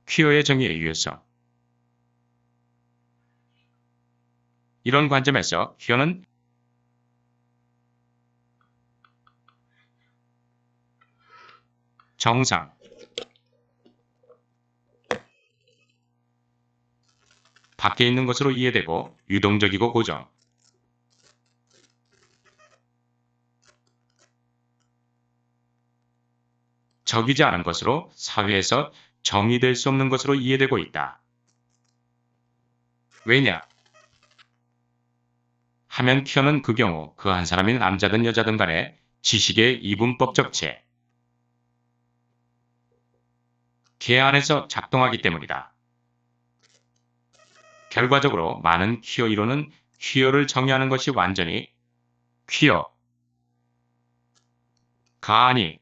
퀴어의 정의의 유효성. 이런 관점에서 퀴어는 정상, 밖에 있는 것으로 이해되고 유동적이고 고정, 적이지 않은 것으로 사회에서 정의될 수 없는 것으로 이해되고 있다. 왜냐? 하면 퀴어는 그 경우 그 한 사람이 남자든 여자든 간에 지식의 이분법적 계 안에서 작동하기 때문이다. 결과적으로 많은 퀴어 이론은 퀴어를 정의하는 것이 완전히 퀴어가 아니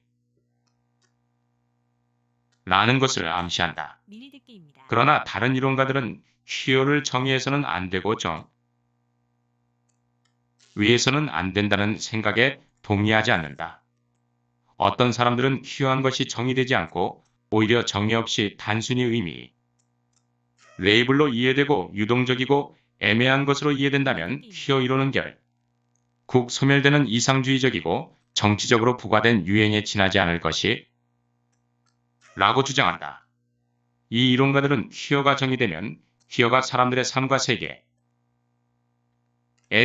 라는 것을 암시한다. 그러나 다른 이론가들은 퀴어를 정의해서는 안 되고 위해서는 안 된다는 생각에 동의하지 않는다. 어떤 사람들은 퀴어한 것이 정의되지 않고 오히려 정의 없이 단순히 의미, 레이블로 이해되고 유동적이고 애매한 것으로 이해된다면 퀴어 이론은 결국 소멸되는 이상주의적이고 정치적으로 부과된 유행에 지나지 않을 것이 라고 주장한다. 이 이론가들은 퀴어가 정의되면 퀴어가 사람들의 삶과 세계에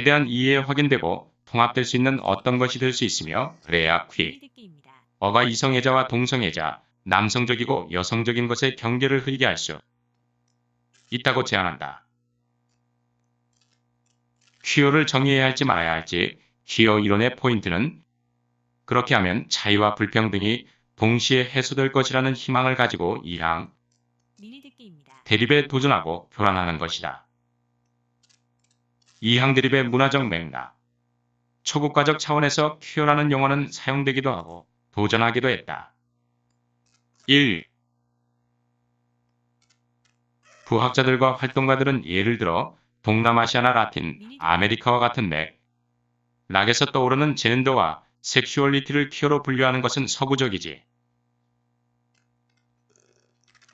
대한 이해에 확인되고 통합될 수 있는 어떤 것이 될 수 있으며 그래야 퀴어가 이성애자와 동성애자, 남성적이고 여성적인 것의 경계를 흐리게 할 수 있다고 제안한다. 퀴어를 정의해야 할지 말아야 할지 퀴어 이론의 포인트는 그렇게 하면 차이와 불평등이 동시에 해소될 것이라는 희망을 가지고 이항 대립에 도전하고 교란하는 것이다. 이항 대립의 문화적 맥락. 초국가적 차원에서 퀴어라는 용어는 사용되기도 하고 도전하기도 했다. 1. 부학자들과 활동가들은 예를 들어 동남아시아나 라틴 아메리카와 같은 맥락에서 떠오르는 젠더와 섹슈얼리티를 퀴어로 분류하는 것은 서구적이지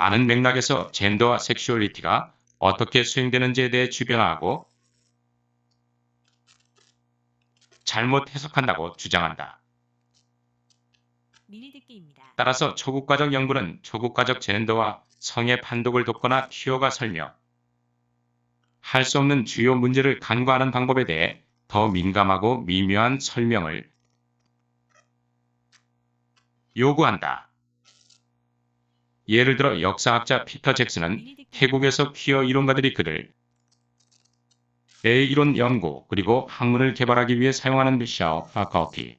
않은 맥락에서 젠더와 섹슈얼리티가 어떻게 수행되는지에 대해 주변화하고 잘못 해석한다고 주장한다. 따라서 초국가적 연구는 초국가적 젠더와 성의 판독을 돕거나 퀴어가 설명할 수 없는 주요 문제를 간과하는 방법에 대해 더 민감하고 미묘한 설명을 요구한다. 예를 들어 역사학자 피터 잭슨은 태국에서 퀴어 이론가들이 그들의 이론 연구 그리고 학문을 개발하기 위해 사용하는 샤오 파커피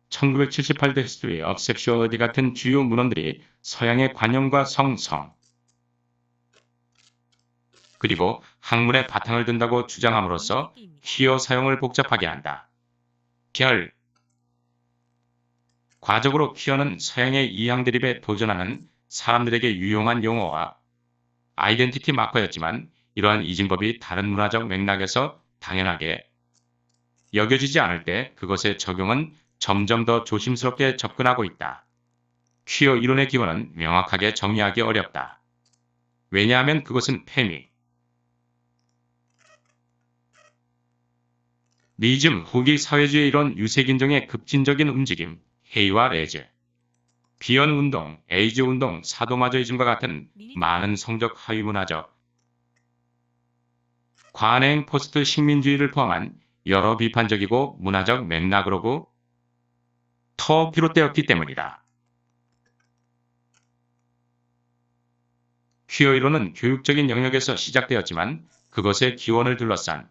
1978 The History of Sexuality 같은 주요 문헌들이 서양의 관념과 그리고 학문의 바탕을 둔다고 주장함으로써 퀴어 사용을 복잡하게 한다. 과적으로 퀴어는 서양의 이항 대립에 도전하는 사람들에게 유용한 용어와 아이덴티티 마커였지만 이러한 이진법이 다른 문화적 맥락에서 당연하게 여겨지지 않을 때 그것의 적용은 점점 더 조심스럽게 접근하고 있다. 퀴어 이론의 기원은 명확하게 정의하기 어렵다. 왜냐하면 그것은 페미니즘 후기 사회주의 이론 유색인종의 급진적인 움직임, 헤이와 레즈, 비언운동, 에이즈운동, 사도마저이즘과 같은 많은 성적 하위문화적 관행 포스트 식민주의를 포함한 여러 비판적이고 문화적 맥락으로부터 비롯되었기 때문이다. 퀴어 이론은 교육적인 영역에서 시작되었지만 그것의 기원을 둘러싼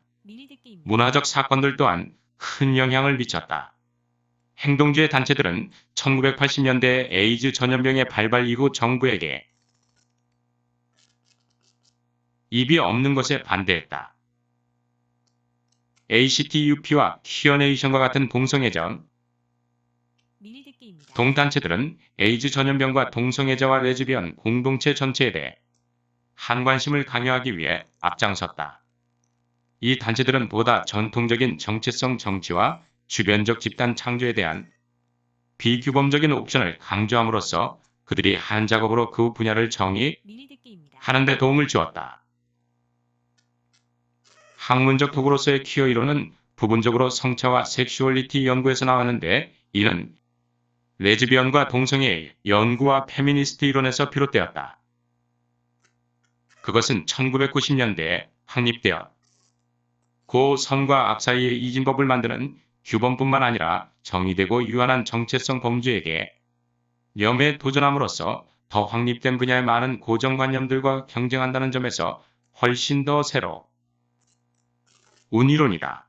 문화적 사건들 또한 큰 영향을 미쳤다. 행동주의 단체들은 1980년대 에이즈 전염병의 발발 이후 정부에게 입이 없는 것에 반대했다. ACTUP와 퀴어네이션과 같은 동성애자 동단체들은 에이즈 전염병과 동성애자와 레즈비언 공동체 전체에 대해 한관심을 강요하기 위해 앞장섰다. 이 단체들은 보다 전통적인 정체성 정치와 주변적 집단 창조에 대한 비규범적인 옵션을 강조함으로써 그들이 한 작업으로 그 분야를 정의하는 미리 듣기입니다. 데 도움을 주었다. 학문적 도구로서의 퀴어 이론은 부분적으로 성차와 섹슈얼리티 연구에서 나왔는데 이는 레즈비언과 동성애의 연구와 페미니스트 이론에서 비롯되었다. 그것은 1990년대에 확립되었고 선과 악 사이의 이진법을 만드는 규범뿐만 아니라 정의되고 유한한 정체성 범주에게 염에 도전함으로써 더 확립된 분야의 많은 고정관념들과 경쟁한다는 점에서 훨씬 더 새로운 이론이다.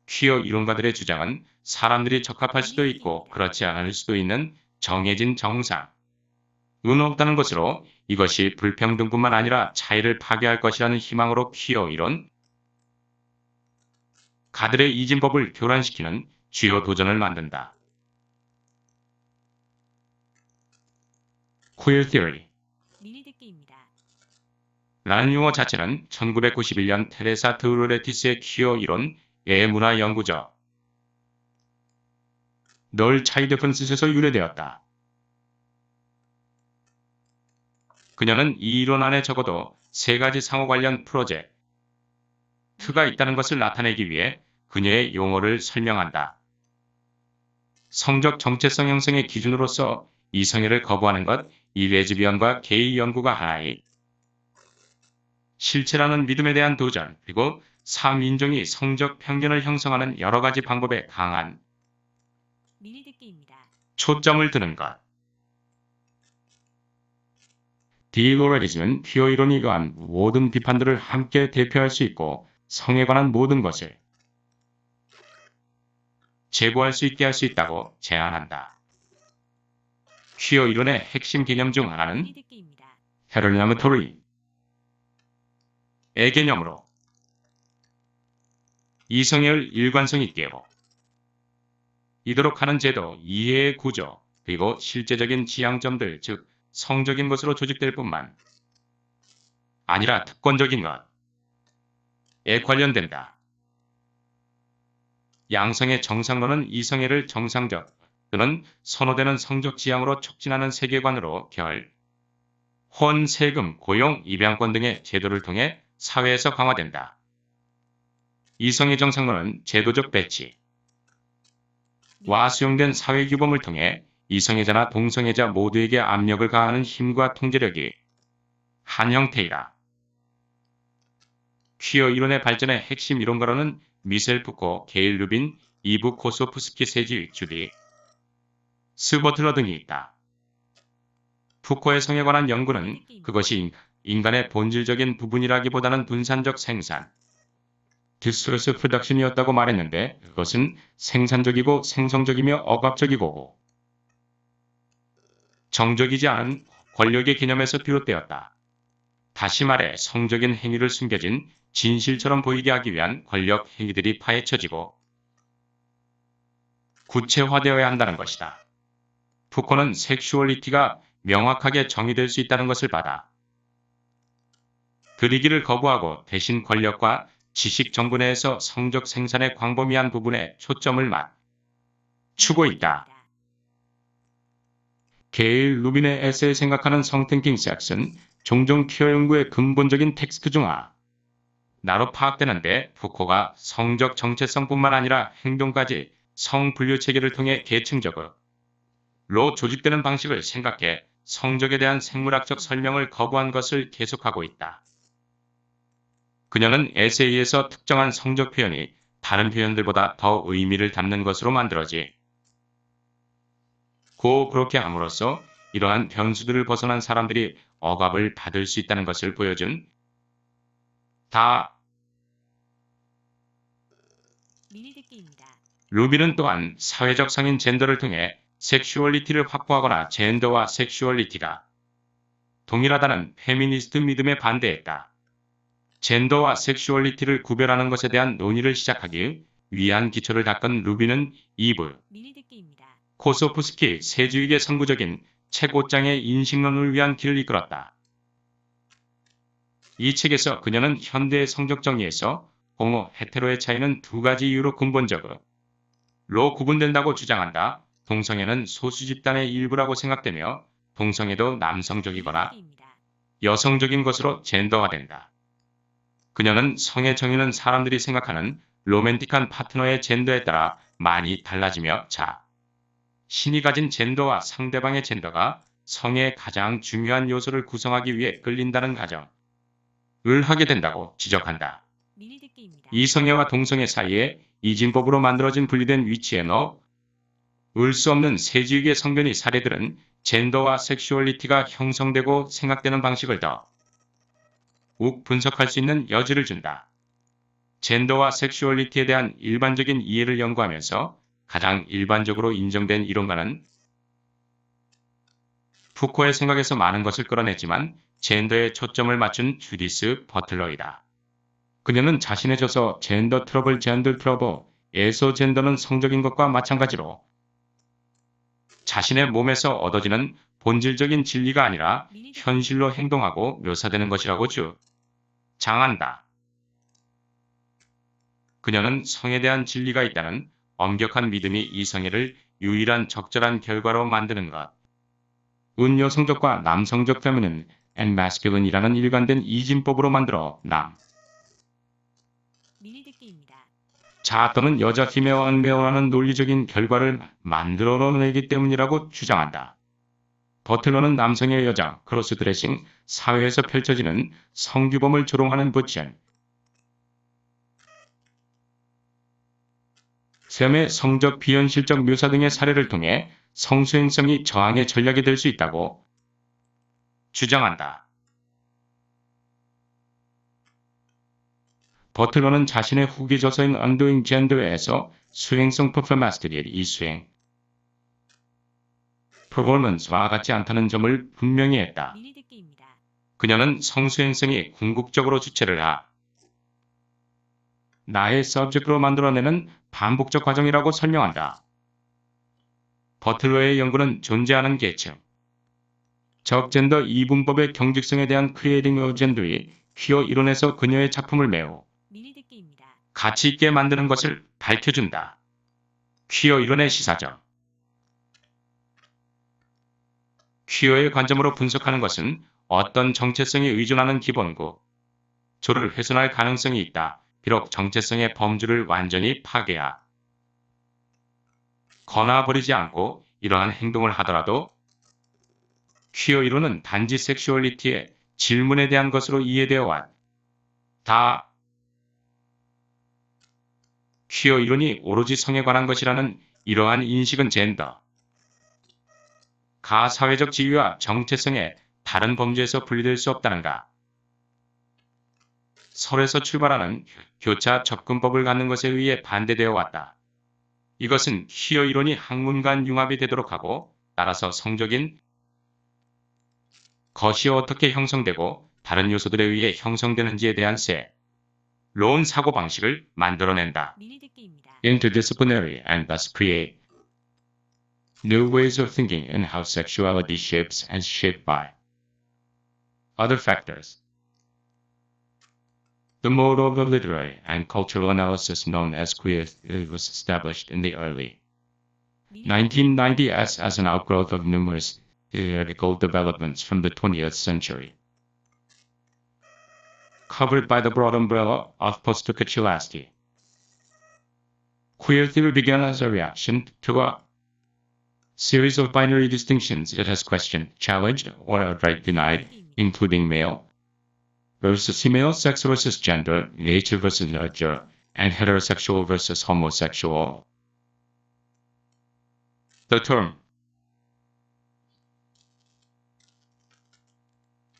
퀴어 이론가들의 주장은 사람들이 적합할 수도 있고 그렇지 않을 수도 있는 정해진 정상은 없다는 것으로 이것이 불평등뿐만 아니라 차이를 파괴할 것이라는 희망으로 퀴어 이론 가들의 이진법을 교란시키는 주요 도전을 만든다. Queer Theory 미리 듣기입니다. 라는 용어 자체는 1991년 테레사 드루레티스의 퀴어 이론의 문화 연구죠. 널 차이드 펀스에서 유래되었다. 그녀는 이 이론 안에 적어도 3가지 상호 관련 프로젝트가 있다는 것을 나타내기 위해 그녀의 용어를 설명한다. 성적 정체성 형성의 기준으로서 이성애를 거부하는 것, 이 레즈비언과 게이 연구가 하나의 실체라는 믿음에 대한 도전, 그리고 사민종이 성적 편견을 형성하는 여러 가지 방법에 강한 미리 듣기입니다. 초점을 두는 것. 디로레리즘은 퀴어 이론이 이러한 모든 비판들을 함께 대표할 수 있고 성에 관한 모든 것을 제보할 수 있게 할 수 있다고 제안한다. 퀴어 이론의 핵심 개념 중 하나는 미리 듣기입니다. 헤르나무토리의 개념으로 이성애를 일관성 있게 이도록 하는 제도, 이해의 구조, 그리고 실제적인 지향점들, 즉 성적인 것으로 조직될 뿐만 아니라 특권적인 것에 관련된다. 양성의 정상론은 이성애를 정상적 또는 선호되는 성적 지향으로 촉진하는 세계관으로 혼, 세금, 고용, 입양권 등의 제도를 통해 사회에서 강화된다. 이성애 정상론은 제도적 배치와 수용된 사회 규범을 통해 이성애자나 동성애자 모두에게 압력을 가하는 힘과 통제력이 한 형태이다. 퀴어 이론의 발전의 핵심 이론가로는 미셀 푸코, 게일 루빈, 이브 코소프스키 세지, 주디 스버틀러 등이 있다. 푸코의 성에 관한 연구는 그것이 인간의 본질적인 부분이라기보다는 분산적 생산, 디스트레스 프로덕션이었다고 말했는데 그것은 생산적이고 생성적이며 억압적이고 정적이지 않은 권력의 개념에서 비롯되었다. 다시 말해 성적인 행위를 숨겨진 진실처럼 보이게 하기 위한 권력 행위들이 파헤쳐지고 구체화되어야 한다는 것이다. 푸코는 섹슈얼리티가 명확하게 정의될 수 있다는 것을 받아 들이기를 거부하고 대신 권력과 지식 정보 내에서 성적 생산의 광범위한 부분에 초점을 맞추고 있다. 게일 루빈의 에세이 생각하는 성탱킹 섹스는 종종 퀴어 연구의 근본적인 텍스트 중 하나로 파악되는데 푸코가 성적 정체성뿐만 아니라 행동까지 성분류 체계를 통해 계층적으로 조직되는 방식을 생각해 성적에 대한 생물학적 설명을 거부한 것을 계속하고 있다. 그녀는 에세이에서 특정한 성적 표현이 다른 표현들보다 더 의미를 담는 것으로 만들어지고 그렇게 함으로써 이러한 변수들을 벗어난 사람들이 억압을 받을 수 있다는 것을 보여준 다. 미리 듣기입니다. 루비는 또한 사회적 성인 젠더를 통해 섹슈얼리티를 확보하거나 젠더와 섹슈얼리티가 동일하다는 페미니스트 믿음에 반대했다. 젠더와 섹슈얼리티를 구별하는 것에 대한 논의를 시작하기 위한 기초를 닦은 루비는 이브 미리 듣기입니다. 코소프스키 세주익의 선구적인 책 5장의 인식론을 위한 길을 이끌었다. 이 책에서 그녀는 현대의 성적 정의에서 호모, 헤테로의 차이는 2가지 이유로 근본적으로 구분된다고 주장한다. 동성애는 소수 집단의 일부라고 생각되며 동성애도 남성적이거나 미리듣기입니다. 여성적인 것으로 젠더화된다. 그녀는 성의 정의는 사람들이 생각하는 로맨틱한 파트너의 젠더에 따라 많이 달라지며 신이 가진 젠더와 상대방의 젠더가 성의 가장 중요한 요소를 구성하기 위해 끌린다는 가정을 하게 된다고 지적한다. 미리듣기입니다. 이성애와 동성애 사이에 이진법으로 만들어진 분리된 위치에 넣을 수 없는 세지위의 성변이 사례들은 젠더와 섹슈얼리티가 형성되고 생각되는 방식을 더욱 분석할 수 있는 여지를 준다. 젠더와 섹슈얼리티에 대한 일반적인 이해를 연구하면서 가장 일반적으로 인정된 이론가는 푸코의 생각에서 많은 것을 끌어냈지만 젠더에 초점을 맞춘 주디스 버틀러이다. 그녀는 자신의 저서 젠더 트러블 에서 젠더는 성적인 것과 마찬가지로 자신의 몸에서 얻어지는 본질적인 진리가 아니라 미리듣기. 현실로 행동하고 묘사되는 것이라고 주장한다. 그녀는 성에 대한 진리가 있다는 엄격한 믿음이 이성애를 유일한 적절한 결과로 만드는 것. 은 여성적과 남성적 feminine and masculine이라는 일관된 이진법으로 만들어 미리듣기입니다. 자 또는 여자 female unmale라는 논리적인 결과를 만들어내기 때문이라고 주장한다. 버틀러는 남성의 여자 크로스드레싱 사회에서 펼쳐지는 성규범을 조롱하는 부친 셈의 성적 비현실적 묘사 등의 사례를 통해 성수행성이 저항의 전략이 될 수 있다고 주장한다. 버틀러는 자신의 후기 저서인 Undoing Gender에서 수행성 퍼포먼스들이 이 수행 퍼포먼스와 같지 않다는 점을 분명히 했다. 미리듣기입니다. 그녀는 성수행성이 궁극적으로 주체를 나의 서브젝트로 만들어내는 반복적 과정이라고 설명한다. 버틀러의 연구는 존재하는 계층, 적젠더 이분법의 경직성에 대한 크리에이팅 어젠더의 퀴어 이론에서 그녀의 작품을 매우 미리듣기입니다. 가치 있게 만드는 것을 밝혀준다. 퀴어 이론의 시사적 퀴어의 관점으로 분석하는 것은 어떤 정체성에 의존하는 기본구 조를 훼손할 가능성이 있다. 비록 정체성의 범주를 완전히 파괴하거나 버리지 않고 이러한 행동을 하더라도 퀴어 이론은 단지 섹슈얼리티의 질문에 대한 것으로 이해되어 왔다. 퀴어 이론이 오로지 성에 관한 것이라는 이러한 인식은 젠더 가 사회적 지위와 정체성의 다른 범주에서 분리될 수 없다는가. 설에서 출발하는 교차 접근법을 갖는 것에 의해 반대되어 왔다. 이것은 퀴어 이론이 학문 간 융합이 되도록 하고 따라서 성적인 것이 어떻게 형성되고 다른 요소들에 의해 형성되는지에 대한 새로운 사고방식을 만들어낸다. 미리듣기입니다. Interdisciplinary and thus create new ways of thinking in how sexuality shapes and shaped by other factors. The mode of literary and cultural analysis known as queer theory was established in the early 1990s as an outgrowth of numerous theoretical developments from the 20th century. Covered by the broad umbrella of post-structurality. Queer theory began as a reaction to a series of binary distinctions it has questioned, challenged, or outright denied, including male versus female, sex versus gender, nature versus nurture, and heterosexual versus homosexual. The term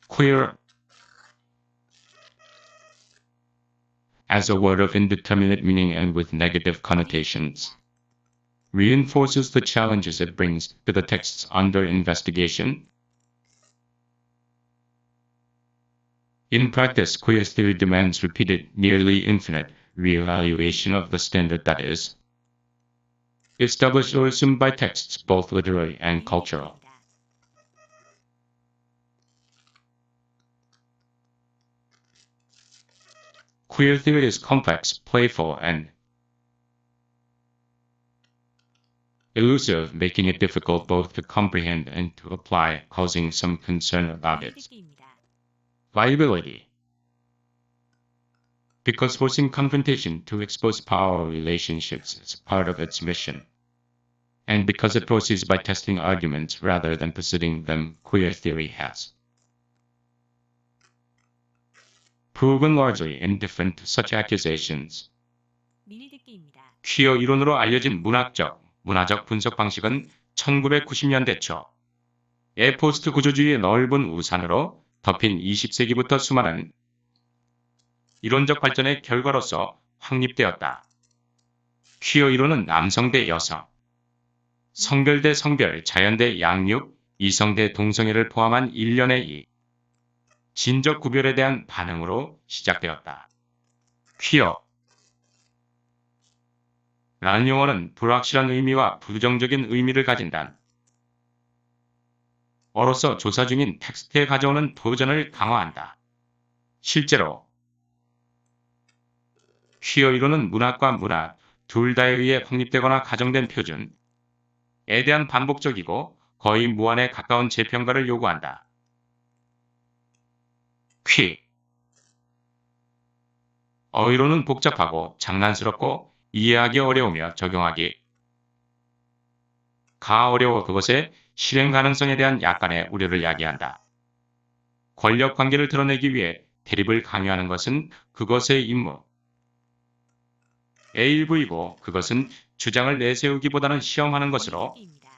queer as a word of indeterminate meaning and with negative connotations reinforces the challenges it brings to the texts under investigation. In practice, queer theory demands repeated, nearly infinite, reevaluation of the standard that is established or assumed by texts, both literary and cultural. Queer theory is complex, playful, and elusive, making it difficult both to comprehend and to apply, causing some concern about its 믿을게입니다. viability. Because forcing confrontation to expose power relationships is part of its mission. And because it proceeds by testing arguments rather than pursuing them, queer theory has proven largely indifferent to such accusations. 믿을게입니다. 퀴어 이론으로 알려진 문화적 분석 방식은 1990년대 초의 포스트 구조주의의 넓은 우산으로 덮인 20세기부터 수많은 이론적 발전의 결과로서 확립되었다. 퀴어 이론은 남성 대 여성, 성별 대 성별, 자연 대 양육, 이성 대 동성애를 포함한 일련의 이 진적 구별에 대한 반응으로 시작되었다. 퀴어 라는 용어는 불확실한 의미와 부정적인 의미를 가진다. 어로서 조사 중인 텍스트에 가져오는 도전을 강화한다. 실제로 퀴어 이론은 문학과 문화 둘 다에 의해 확립되거나 가정된 표준에 대한 반복적이고 거의 무한에 가까운 재평가를 요구한다. 이론은 복잡하고 장난스럽고 이해하기 어려우며 적용하기 어려워 그것의 실행 가능성에 대한 약간의 우려를 야기한다. 권력 관계를 드러내기 위해 대립을 강요하는 것은 그것의 임무의 일부이고 그것은 주장을 내세우기보다는 시험하는 것으로 믿을게입니다.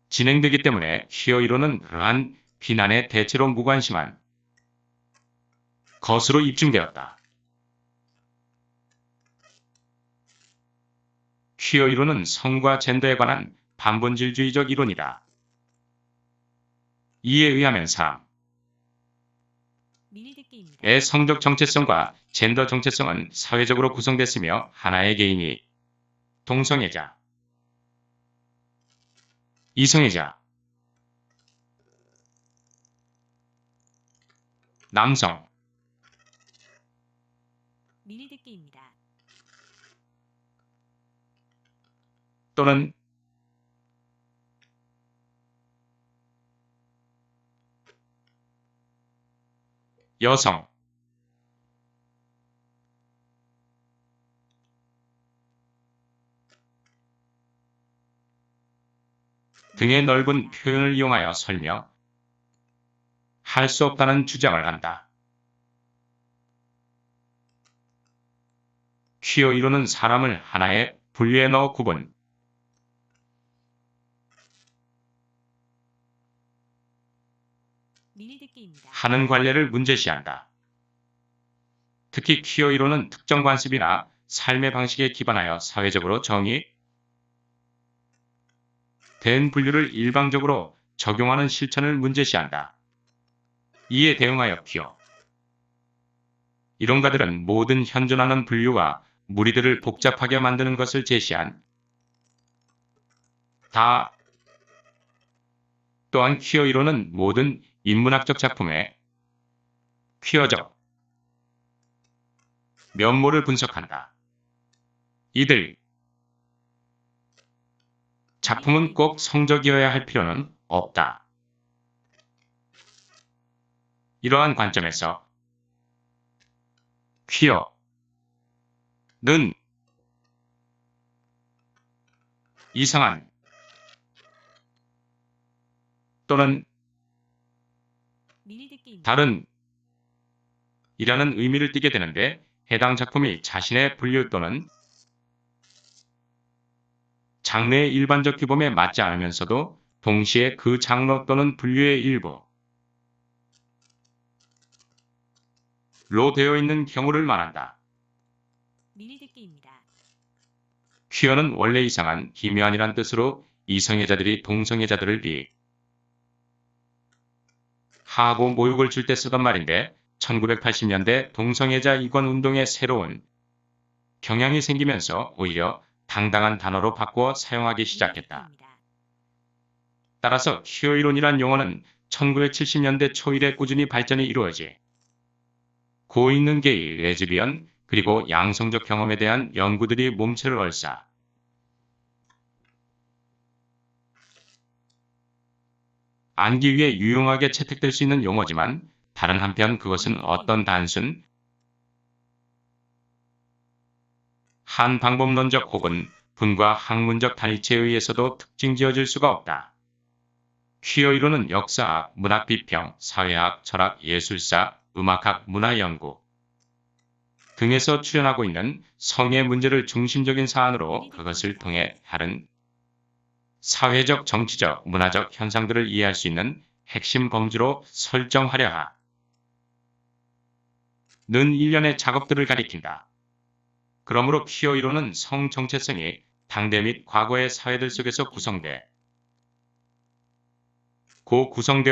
진행되기 때문에 퀴어 이론은 그러한 비난에 대체로 무관심한 것으로 입증되었다. 퀴어 이론은 성과 젠더에 관한 반본질주의적 이론이다. 이에 의하면 사람의 믿을게입니다. 성적 정체성과 젠더 정체성은 사회적으로 구성됐으며 하나의 개인이 동성애자, 이성애자, 남성, 믿을게입니다. 또는 여성, 등의 넓은 표현을 이용하여 설명할 수 없다는 주장을 한다. 퀴어 이론은 사람을 하나의 분류에 넣어 구분, 믿을게입니다. 하는 관례를 문제시한다. 특히 퀴어 이론은 특정 관습이나 삶의 방식에 기반하여 사회적으로 정의 된 분류를 일방적으로 적용하는 실천을 문제시한다. 이에 대응하여 퀴어 이론가들은 모든 현존하는 분류와 무리들을 복잡하게 만드는 것을 제시한 다. 또한 퀴어 이론은 모든 인문학적 작품의 퀴어적 면모를 분석한다. 이들 작품은 꼭 성적이어야 할 필요는 없다. 이러한 관점에서 퀴어는 이상한 또는 믿을게입니다. 다른 이라는 의미를 띠게 되는데 해당 작품이 자신의 분류 또는 장르의 일반적 규범에 맞지 않으면서도 동시에 그 장르 또는 분류의 일부로 되어 있는 경우를 말한다. 믿을게입니다. 퀴어는 원래 이상한 기묘한이란 뜻으로 이성애자들이 동성애자들을 비하하고 모욕을 줄 때 쓰던 말인데 1980년대 동성애자 이권 운동에 새로운 경향이 생기면서 오히려 당당한 단어로 바꾸어 사용하기 시작했다. 믿을게입니다. 따라서 퀴어 이론이란 용어는 1970년대 초 이래 꾸준히 발전이 이루어지고 있는 게이, 레즈비언, 그리고 양성적 경험에 대한 연구들이 몸체를 안기 위해 유용하게 채택될 수 있는 용어지만 다른 한편 그것은 어떤 단순 한 방법론적 혹은 분과 학문적 단위체에 의해서도 특징지어질 수가 없다. 퀴어 이론은 역사학, 문학 비평, 사회학, 철학, 예술사, 음악학, 문화연구 등에서 출현하고 있는 성의 문제를 중심적인 사안으로 그것을 통해 다른 사회적, 정치적, 문화적 현상들을 이해할 수 있는 핵심 범주로 설정하려 하는 일련의 작업들을 가리킨다. 그러므로 퀴어 이론은 성 정체성이 당대 및 과거의 사회들 속에서 구성되어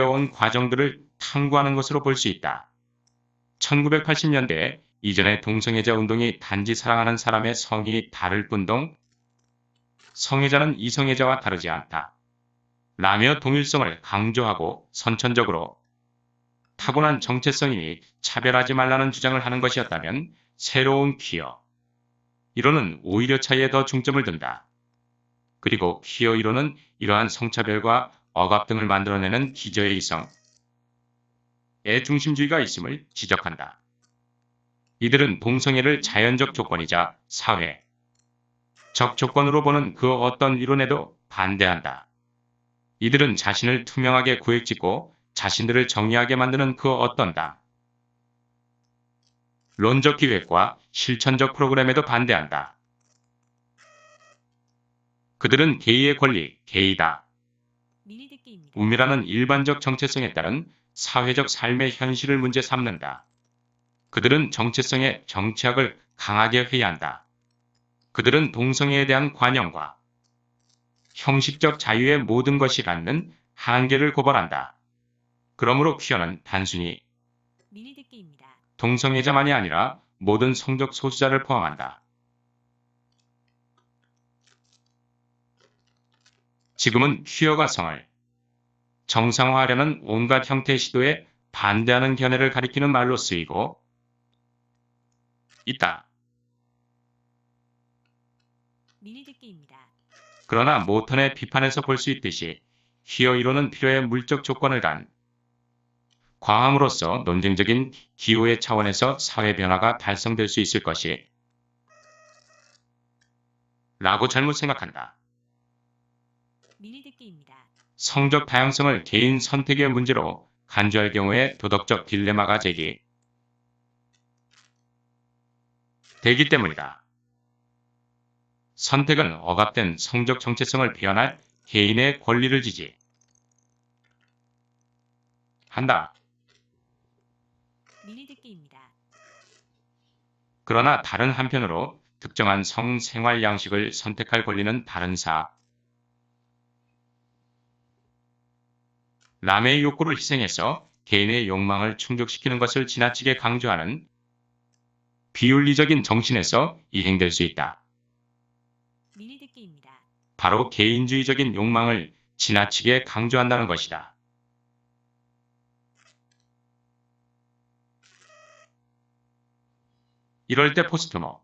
온 과정들을 탐구하는 것으로 볼 수 있다. 1980년대 이전의 동성애자 운동이 단지 사랑하는 사람의 성이 다를 뿐동 성애자는 이성애자와 다르지 않다. 라며 동일성을 강조하고 선천적으로 타고난 정체성이니 차별하지 말라는 주장을 하는 것이었다면 새로운 퀴어 이론은 오히려 차이에 더 중점을 둔다. 그리고 퀴어 이론은 이러한 성차별과 억압 등을 만들어내는 기저의 이성의 중심주의가 있음을 지적한다. 이들은 동성애를 자연적 조건이자 사회적 조건으로 보는 그 어떤 이론에도 반대한다. 이들은 자신을 투명하게 구획짓고 자신들을 정의하게 만드는 그 어떤 론적 기획과 실천적 프로그램에도 반대한다. 그들은 게이의 권리, 게이다. 우미라는 일반적 정체성에 따른 사회적 삶의 현실을 문제 삼는다. 그들은 정체성의 정치학을 강하게 회의한다. 그들은 동성애에 대한 관용과 형식적 자유의 모든 것이 갖는 한계를 고발한다. 그러므로 퀴어는 단순히 동성애자만이 아니라 모든 성적 소수자를 포함한다. 지금은 퀴어가 성을 정상화하려는 온갖 형태의 시도에 반대하는 견해를 가리키는 말로 쓰이고 있다. 그러나 모턴의 비판에서 볼 수 있듯이 퀴어 이론은 필요의 물적 조건을 과함으로써 논쟁적인 기호의 차원에서 사회 변화가 달성될 수 있을 것이 라고 잘못 생각한다. 성적 다양성을 개인 선택의 문제로 간주할 경우에 도덕적 딜레마가 제기되기 때문이다. 선택은 억압된 성적 정체성을 표현할 개인의 권리를 지지한다. 그러나 다른 한편으로 특정한 성생활 양식을 선택할 권리는 다른 사람의 욕구를 희생해서 개인의 욕망을 충족시키는 것을 지나치게 강조하는 비윤리적인 정신에서 이행될 수 있다. 바로 개인주의적인 욕망을 지나치게 강조한다는 것이다. 이럴 때 포스트모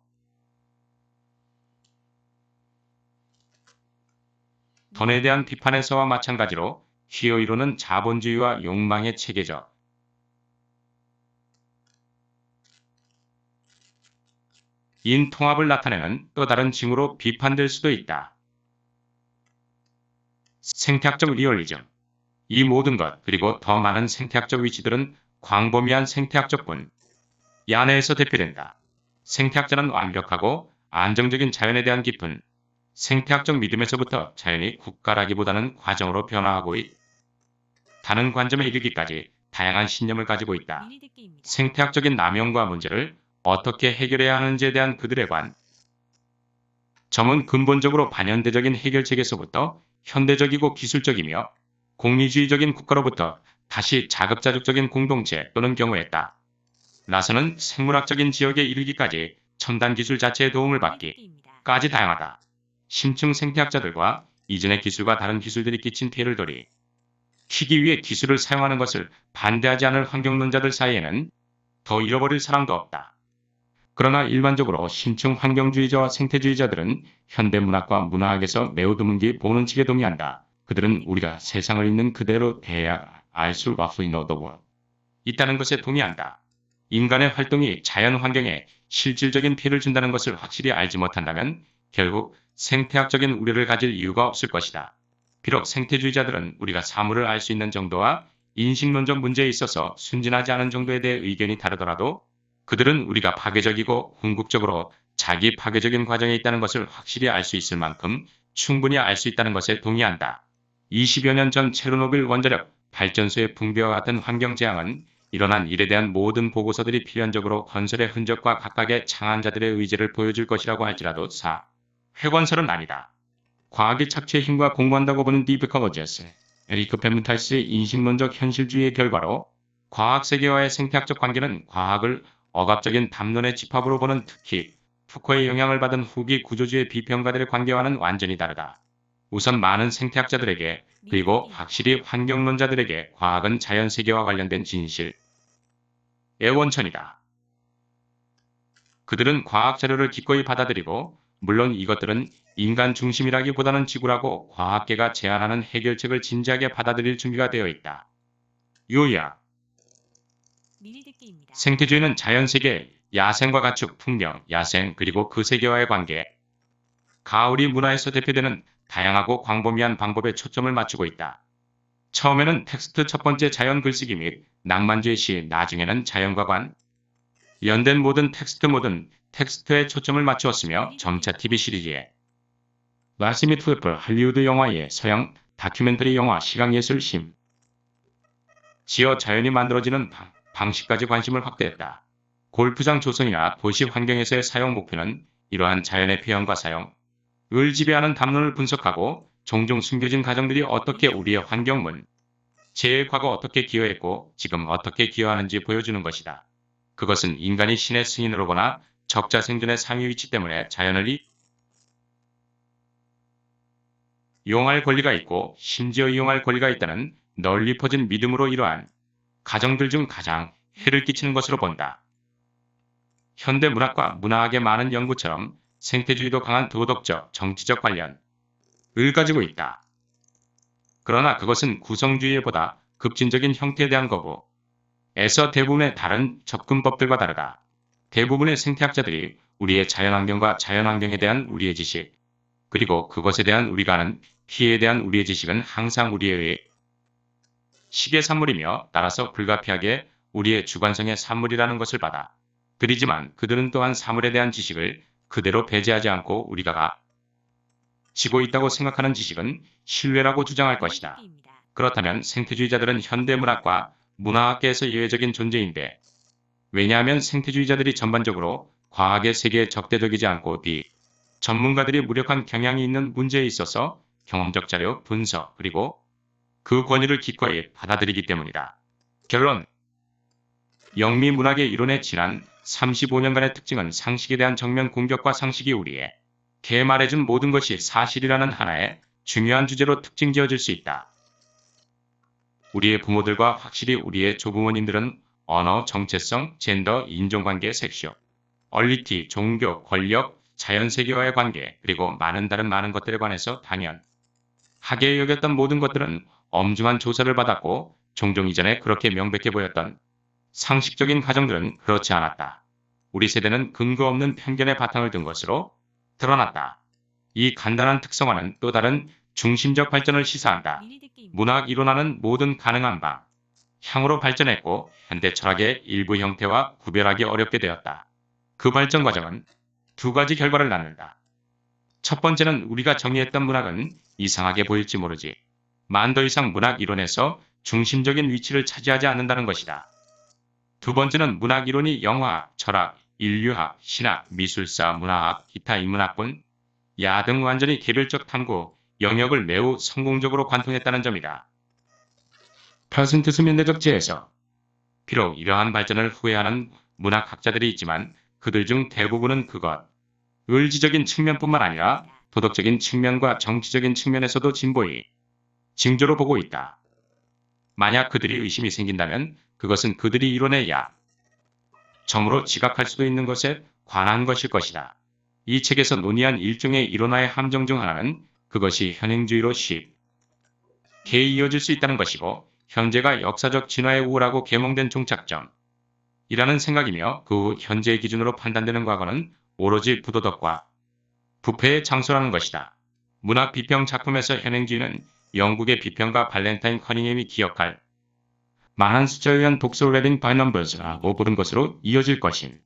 돈에 대한 비판에서와 마찬가지로 퀴어 이론은 자본주의와 욕망의 체계적 인 통합을 나타내는 또 다른 징후로 비판될 수도 있다. 생태학적 리얼리즘. 이 모든 것 그리고 더 많은 생태학적 위치들은 광범위한 생태학적 분야 안에서 대표된다. 생태학자는 완벽하고 안정적인 자연에 대한 깊은 생태학적 믿음에서부터 자연이 국가라기보다는 과정으로 변화하고 다는 관점에 이르기까지 다양한 신념을 가지고 있다. 생태학적인 남용과 문제를 어떻게 해결해야 하는지에 대한 그들의 점은 근본적으로 반현대적인 해결책에서부터 현대적이고 기술적이며 공리주의적인 국가로부터 다시 자급자족적인 공동체 또는 경우에 따라서는 생물학적인 지역에 이르기까지 첨단 기술 자체의 도움을 받기까지 다양하다. 심층 생태학자들과 이전의 기술과 다른 기술들이 끼친 피해를 돌이키기 위해 기술을 사용하는 것을 반대하지 않을 환경론자들 사이에는 더 잃어버릴 사람도 없다. 그러나 일반적으로 심층 환경주의자와 생태주의자들은 현대문학과 문화학에서 매우 드문게 보는 측에 동의한다. 그들은 우리가 세상을 있는 그대로 대해야 알 수가 있다는 것에 동의한다. 인간의 활동이 자연 환경에 실질적인 피해를 준다는 것을 확실히 알지 못한다면 결국 생태학적인 우려를 가질 이유가 없을 것이다. 비록 생태주의자들은 우리가 사물을 알 수 있는 정도와 인식론적 문제에 있어서 순진하지 않은 정도에 대해 의견이 다르더라도 그들은 우리가 파괴적이고 궁극적으로 자기 파괴적인 과정에 있다는 것을 확실히 알 수 있을 만큼 충분히 알 수 있다는 것에 동의한다. 20여 년 전 체르노빌 원자력 발전소의 붕괴와 같은 환경재앙은 일어난 일에 대한 모든 보고서들이 필연적으로 건설의 흔적과 각각의 창안자들의 의지를 보여줄 것이라고 할지라도 회관설은 아니다. 과학의 착취에 힘과 공부한다고 보는 디비컬러제스, 에리크 페문탈스의 인식론적 현실주의의 결과로 과학세계와의 생태학적 관계는 과학을 억압적인 담론의 집합으로 보는 특히 푸코의 영향을 받은 후기 구조주의 비평가들의 관계와는 완전히 다르다. 우선 많은 생태학자들에게 그리고 확실히 환경론자들에게 과학은 자연세계와 관련된 진실의 원천이다. 그들은 과학 자료를 기꺼이 받아들이고 물론 이것들은 인간 중심이라기보다는 지구라고 과학계가 제안하는 해결책을 진지하게 받아들일 준비가 되어 있다. 요약. 미니듣기입니다. 생태주의는 자연세계, 야생과 가축, 풍경, 야생 그리고 그 세계와의 관계, 가오리 문화에서 대표되는 다양하고 광범위한 방법에 초점을 맞추고 있다. 처음에는 텍스트 첫 번째 자연 글쓰기 및 낭만주의 시, 나중에는 자연과 연된 모든 텍스트에 초점을 맞추었으며 점차 TV 시리즈에 라시 및 플래퍼 할리우드 영화의 서양 다큐멘터리 영화 시각예술 지어 자연이 만들어지는 방식까지 관심을 확대했다. 골프장 조성이나 도시 환경에서의 사용 목표는 이러한 자연의 표현과 사용을 지배하는 담론을 분석하고 종종 숨겨진 가정들이 어떻게 우리의 환경문, 제의 과거 어떻게 기여했고 지금 어떻게 기여하는지 보여주는 것이다. 그것은 인간이 신의 승인으로 보나 적자 생존의 상위 위치 때문에 자연을 이용할 권리가 있고 심지어 이용할 권리가 있다는 널리 퍼진 믿음으로 이러한 가정들 중 가장 해를 끼치는 것으로 본다. 현대 문학과 문화학의 많은 연구처럼 생태주의도 강한 도덕적, 정치적 관련을 가지고 있다. 그러나 그것은 구성주의보다 급진적인 형태에 대한 거부에서 대부분의 다른 접근법들과 다르다. 대부분의 생태학자들이 우리의 자연환경과 자연환경에 대한 우리의 지식, 그리고 그것에 대한 우리가 아는 피해에 대한 우리의 지식은 항상 우리의 식의 산물이며 따라서 불가피하게 우리의 주관성의 산물이라는 것을 받아들이지만 그들은 또한 사물에 대한 지식을 그대로 배제하지 않고 우리가 가지고 있다고 생각하는 지식은 신뢰라고 주장할 것이다. 미니듣기입니다. 그렇다면 생태주의자들은 현대문학과 문화학계에서 예외적인 존재인데 왜냐하면 생태주의자들이 전반적으로 과학의 세계에 적대적이지 않고 전문가들이 무력한 경향이 있는 문제에 있어서 경험적 자료 분석 그리고 그 권위를 기꺼이 받아들이기 때문이다. 결론. 영미 문학의 이론의 지난 35년간의 특징은 상식에 대한 정면 공격과 상식이 우리에게 말해준 모든 것이 사실이라는 하나의 중요한 주제로 특징 지어질 수 있다. 우리의 부모들과 확실히 우리의 조부모님들은 언어, 정체성, 젠더, 인종관계, 섹슈얼리티, 종교, 권력, 자연세계와의 관계, 그리고 많은 다른 많은 것들에 관해서 당연하게 여겼던 모든 것들은 엄중한 조사를 받았고 종종 이전에 그렇게 명백해 보였던 상식적인 가정들은 그렇지 않았다. 우리 세대는 근거 없는 편견의 바탕을 둔 것으로 드러났다. 이 간단한 특성화는 또 다른 중심적 발전을 시사한다. 미니듣기입니다. 문학 이론화는 모든 가능한 향으로 발전했고 현대 철학의 일부 형태와 구별하기 어렵게 되었다. 그 발전 과정은 두 가지 결과를 낳는다. 첫 번째는 우리가 정의했던 문학은 이상하게 보일지 모르지. 만 더 이상 문학 이론에서 중심적인 위치를 차지하지 않는다는 것이다. 두 번째는 문학 이론이 영화학, 철학, 인류학, 신학, 미술사, 문화학, 기타 인문학군, 야 등 완전히 개별적 탐구 영역을 매우 성공적으로 관통했다는 점이다. 퍼센트스 현대적 지에서 비록 이러한 발전을 후회하는 문학학자들이 있지만 그들 중 대부분은 그것 의지적인 측면뿐만 아니라 도덕적인 측면과 정치적인 측면에서도 진보의 징조로 보고 있다. 만약 그들이 의심이 생긴다면 그것은 그들이 이론의 점으로 지각할 수도 있는 것에 관한 것일 것이다. 이 책에서 논의한 일종의 이론화의 함정 중 하나는 그것이 현행주의로 계에 이어질 수 있다는 것이고 현재가 역사적 진화의 우호라고 계몽된 종착점이라는 생각이며 그 후 현재의 기준으로 판단되는 과거는 오로지 부도덕과 부패의 장소라는 것이다. 문학 비평 작품에서 현행주의는 영국의 비평가 발렌타인 커닝햄이 기억할 만한 숫자에 의한 독서 레딩 바이 넘버스라고 부른 것으로 이어질 것임.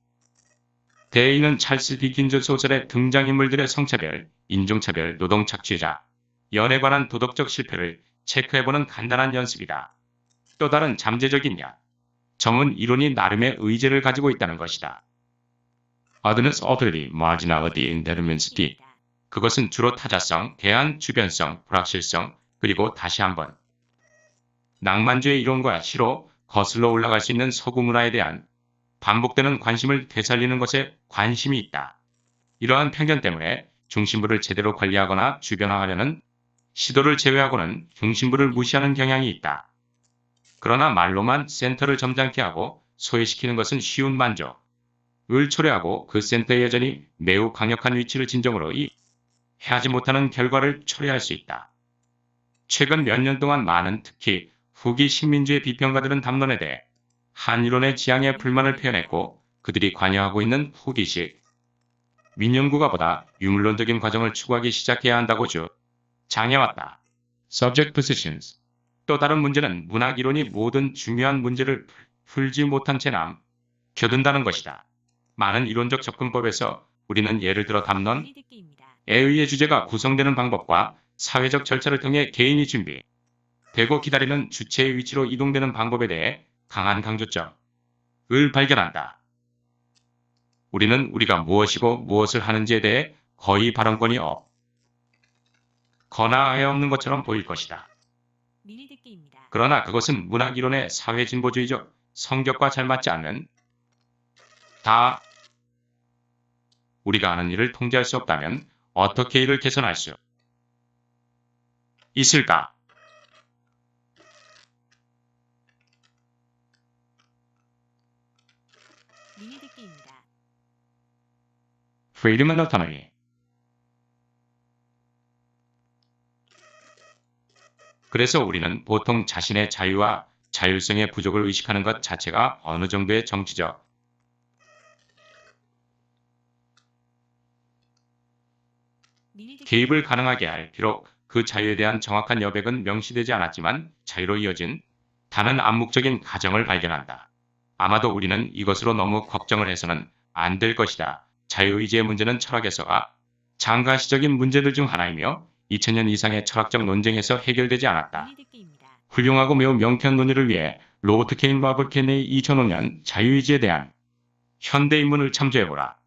대의는 찰스 디킨즈 소설의 등장인물들의 성차별, 인종차별, 노동착취자, 연에 관한 도덕적 실패를 체크해보는 간단한 연습이다. 또 다른 잠재적인 점은 이론이 나름의 의제를 가지고 있다는 것이다. Otherness, orderly, marginality, indeterminacy. 그것은 주로 타자성, 대안, 주변성, 불확실성, 그리고 다시 한번 낭만주의 이론과 시로 거슬러 올라갈 수 있는 서구 문화에 대한 반복되는 관심을 되살리는 것에 관심이 있다. 이러한 편견 때문에 중심부를 제대로 관리하거나 주변화하려는 시도를 제외하고는 중심부를 무시하는 경향이 있다. 그러나 말로만 센터를 점잖게 하고 소외시키는 것은 쉬운 만족을 초래하고 그 센터에 여전히 매우 강력한 위치를 진정으로 해하지 못하는 결과를 초래할 수 있다. 최근 몇 년 동안 많은 특히 후기 식민주의 비평가들은 담론에 대해 한이론의 지향에 불만을 표현했고 그들이 관여하고 있는 후기식 민연구가보다 유물론적인 과정을 추구하기 시작해야 한다고 주장해왔다. Subject positions. 또 다른 문제는 문학 이론이 모든 중요한 문제를 풀지 못한 채 남겨둔다는 것이다. 많은 이론적 접근법에서 우리는 예를 들어 담론에 미리 듣기입니다. 의해 주제가 구성되는 방법과 사회적 절차를 통해 개인이 준비되고 기다리는 주체의 위치로 이동되는 방법에 대해 강한 강조점을 발견한다. 우리는 우리가 무엇이고 무엇을 하는지에 대해 거의 발언권이 없거나 아예 없는 것처럼 보일 것이다. 미리 듣기입니다. 그러나 그것은 문학 이론의 사회 진보주의적 성격과 잘 맞지 않는 다. 우리가 하는 일을 통제할 수 없다면 어떻게 이를 개선할 수 있을까? 미리 듣기입니다. Freedom and autonomy. 그래서 우리는 보통 자신의 자유와 자율성의 부족을 의식하는 것 자체가 어느 정도의 정치적 미리 듣기. 개입을 가능하게 할 비록 그 자유에 대한 정확한 여백은 명시되지 않았지만 자유로 이어진 다른 암묵적인 가정을 발견한다. 아마도 우리는 이것으로 너무 걱정을 해서는 안 될 것이다. 자유의지의 문제는 철학에서가 장가시적인 문제들 중 하나이며 2000년 이상의 철학적 논쟁에서 해결되지 않았다. 미리 듣기입니다. 훌륭하고 매우 명쾌한 논의를 위해 로버트 케인 로버트 켄의 2005년 자유의지에 대한 현대인문을 참조해보라.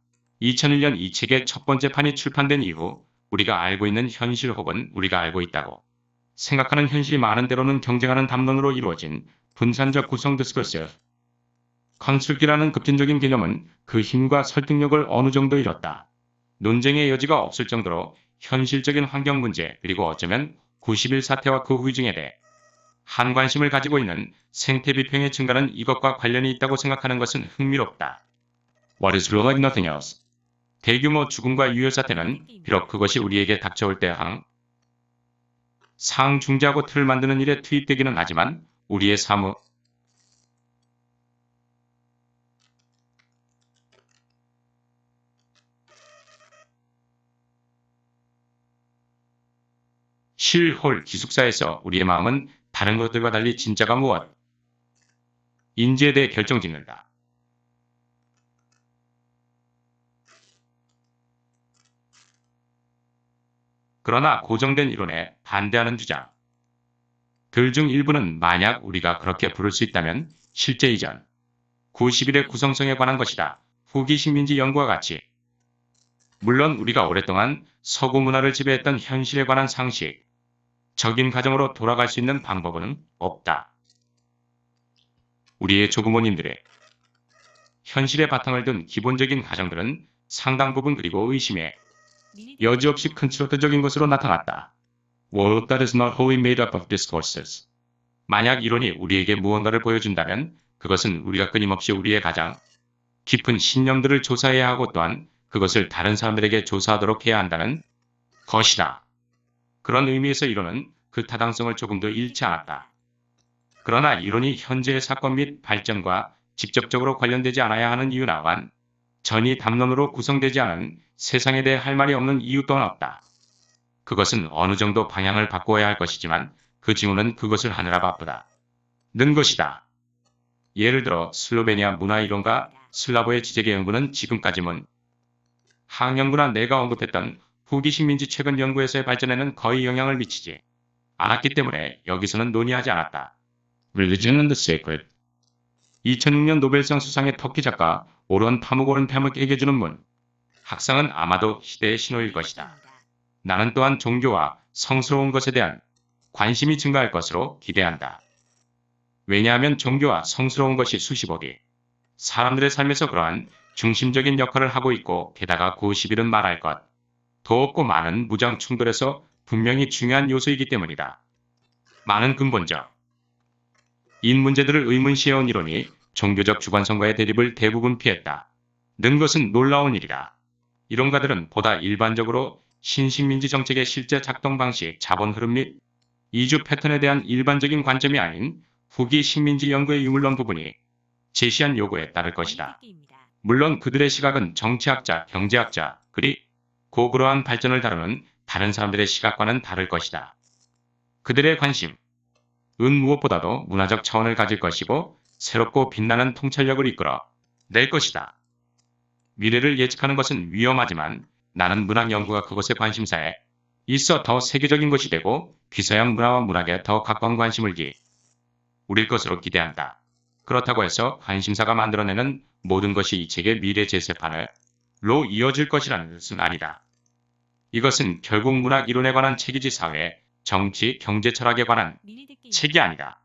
2001년 이 책의 첫 번째 판이 출판된 이후 우리가 알고 있는 현실 혹은 우리가 알고 있다고 생각하는 현실이 많은 때로는 경쟁하는 담론으로 이루어진 분산적 구성 디스커스 컨술기라는 급진적인 개념은 그 힘과 설득력을 어느 정도 잃었다. 논쟁의 여지가 없을 정도로 현실적인 환경 문제 그리고 어쩌면 91 사태와 그 후유증에 대해 한 관심을 가지고 있는 생태 비평의 증가는 이것과 관련이 있다고 생각하는 것은 흥미롭다. What is real like nothing else? 대규모 죽음과 유혈 사태는 비록 그것이 우리에게 닥쳐올 때 항상 중재하고 틀을 만드는 일에 투입되기는 하지만 우리의 사무 실홀 기숙사에서 우리의 마음은 다른 것들과 달리 진짜가 무엇 인지에 대해 결정짓는다. 그러나 고정된 이론에 반대하는 주장 들 중 일부는 만약 우리가 그렇게 부를 수 있다면 실제 이전 90일의 구성성에 관한 것이다. 후기 식민지 연구와 같이 물론 우리가 오랫동안 서구 문화를 지배했던 현실에 관한 상식적인 가정으로 돌아갈 수 있는 방법은 없다. 우리의 조부모님들의 현실의 바탕을 둔 기본적인 가정들은 상당 부분 그리고 의심에 미리 듣기. 여지없이 컨트롤적인 것으로 나타났다. World that is not wholly made up of discourses. 만약 이론이 우리에게 무언가를 보여준다면 그것은 우리가 끊임없이 우리의 가장 깊은 신념들을 조사해야 하고 또한 그것을 다른 사람들에게 조사하도록 해야 한다는 것이다. 그런 의미에서 이론은 그 타당성을 조금도 잃지 않았다. 그러나 이론이 현재의 사건 및 발전과 직접적으로 관련되지 않아야 하는 이유나 전이 담론으로 구성되지 않은 세상에 대해 할 말이 없는 이유 또한 없다. 그것은 어느 정도 방향을 바꾸어야 할 것이지만 그 징후는 그것을 하느라 바쁘다. 는 것이다. 예를 들어 슬로베니아 문화이론가 슬라보의 지적의 연구는 지금까지 학연구나 내가 언급했던 후기 식민지 최근 연구에서의 발전에는 거의 영향을 미치지 않았기 때문에 여기서는 논의하지 않았다. Religion and the Sacred 2006년 노벨상 수상의 터키 작가 오런 파무고른 팸에게 주는 문. 학상은 아마도 시대의 신호일 것이다. 나는 또한 종교와 성스러운 것에 대한 관심이 증가할 것으로 기대한다. 왜냐하면 종교와 성스러운 것이 수십억이 사람들의 삶에서 그러한 중심적인 역할을 하고 있고 게다가 90일은 말할 것 더 없고 많은 무장 충돌에서 분명히 중요한 요소이기 때문이다. 많은 근본적 인 문제들을 의문시해온 이론이 종교적 주관성과의 대립을 대부분 피했다. 는 것은 놀라운 일이다. 이론가들은 보다 일반적으로 신식민지 정책의 실제 작동 방식, 자본 흐름 및 이주 패턴에 대한 일반적인 관점이 아닌 후기 식민지 연구의 유물론 부분이 제시한 요구에 따를 것이다. 물론 그들의 시각은 정치학자, 경제학자, 그리고 그러한 발전을 다루는 다른 사람들의 시각과는 다를 것이다. 그들의 관심은 무엇보다도 문화적 차원을 가질 것이고 새롭고 빛나는 통찰력을 이끌어 낼 것이다. 미래를 예측하는 것은 위험하지만 나는 문학 연구가 그것의 관심사에 있어 더 세계적인 것이 되고 비서양 문화와 문학에 더 가까운 관심을 기울일 것으로 기대한다. 그렇다고 해서 관심사가 만들어내는 모든 것이 이 책의 미래 제세판으로 이어질 것이라는 뜻은 아니다. 이것은 결국 문학 이론에 관한 책이지 사회, 정치, 경제 철학에 관한 책이 아니다.